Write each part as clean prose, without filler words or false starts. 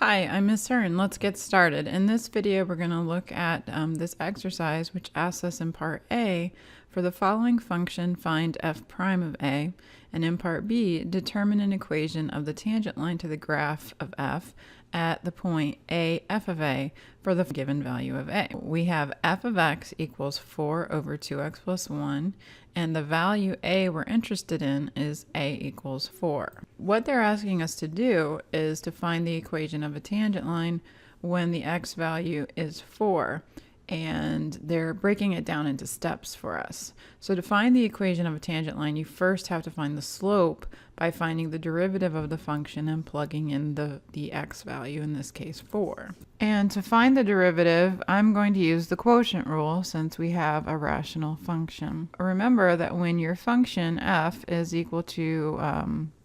Hi, I'm Miss Hearn. Let's get started. In this video, we're going to look at this exercise, which asks us in part A, for the following function, find f prime of a, and in part B, determine an equation of the tangent line to the graph of f at the point a f of a for the given value of a. We have f of x equals 4 over 2x plus 1, and the value a we're interested in is a equals 4. What they're asking us to do is to find the equation of a tangent line when the x value is 4. And they're breaking it down into steps for us. So to find the equation of a tangent line, you first have to find the slope by finding the derivative of the function and plugging in the x value, in this case 4. And to find the derivative, I'm going to use the quotient rule since we have a rational function. Remember that when your function f is equal to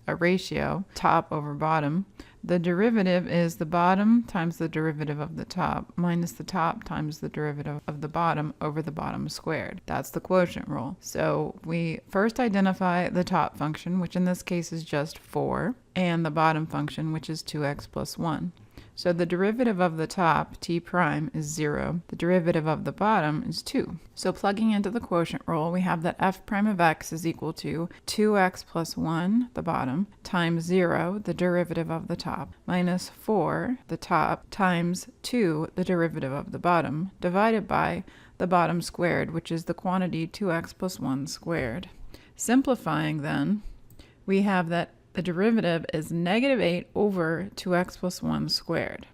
a ratio, top over bottom, the derivative is the bottom times the derivative of the top minus the top times the derivative of the bottom over the bottom squared. That's the quotient rule. So we first identify the top function, which in this case is just 4, and the bottom function, which is 2x plus 1. So the derivative of the top, t prime, is 0. The derivative of the bottom is 2. So plugging into the quotient rule, we have that f prime of x is equal to 2x plus 1, the bottom, times 0, the derivative of the top, minus 4, the top, times 2, the derivative of the bottom, divided by the bottom squared, which is the quantity 2x plus 1 squared. Simplifying then, we have that the derivative is negative 8 over 2x plus 1 squared.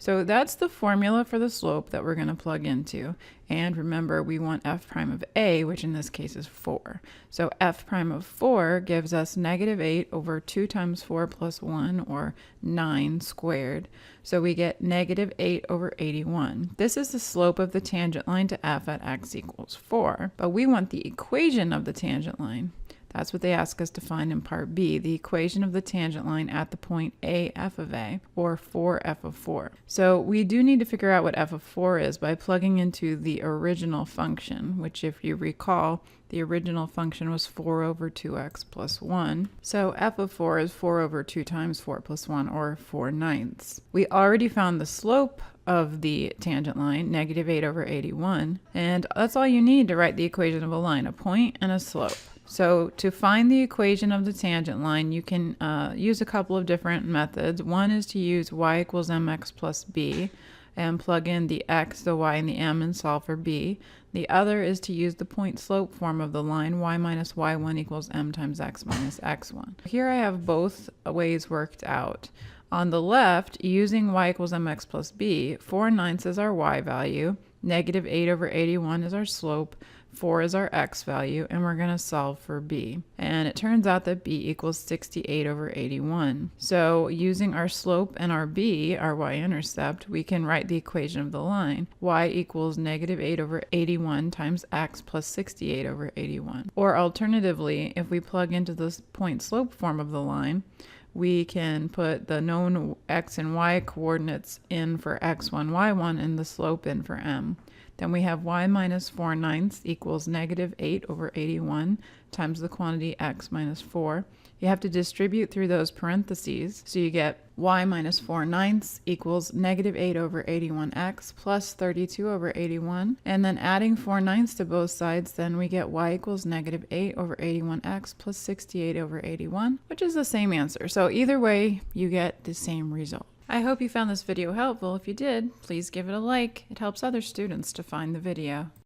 So that's the formula for the slope that we're going to plug into. And remember, we want f prime of a, which in this case is 4. So f prime of 4 gives us negative 8 over 2 times 4 plus 1, or 9 squared. So we get negative 8 over 81. This is the slope of the tangent line to f at x equals 4. But we want the equation of the tangent line. That's what they ask us to find in part B, the equation of the tangent line at the point a f of a, or 4f of 4. So we do need to figure out what f of 4 is by plugging into the original function, which if you recall, the original function was 4 over 2x plus 1. So f of 4 is 4 over 2 times 4 plus 1, or 4/9. We already found the slope of the tangent line, negative 8 over 81, and that's all you need to write the equation of a line, a point and a slope. So to find the equation of the tangent line, you can use a couple of different methods. One is to use y equals mx plus b and plug in the x, the y, and the m and solve for b. The other is to use the point slope form of the line, y minus y1 equals m times x minus x1. Here I have both ways worked out. On the left, using y equals mx plus b, 4/9 is our y value, negative 8 over 81 is our slope, 4 is our x value, and we're going to solve for b. And it turns out that b equals 68 over 81. So using our slope and our b, our y-intercept, we can write the equation of the line. Y equals negative 8 over 81 times x plus 68 over 81. Or alternatively, if we plug into the point slope form of the line, we can put the known x and y coordinates in for x1, y1, and the slope in for m. Then we have y minus 4/9 equals negative 8 over 81 times the quantity x minus 4. You have to distribute through those parentheses, so you get y minus 4/9 equals negative 8 over 81x plus 32 over 81. And then adding 4/9 to both sides, then we get y equals negative 8 over 81x plus 68 over 81, which is the same answer. So either way, you get the same result. I hope you found this video helpful. If you did, please give it a like. It helps other students to find the video.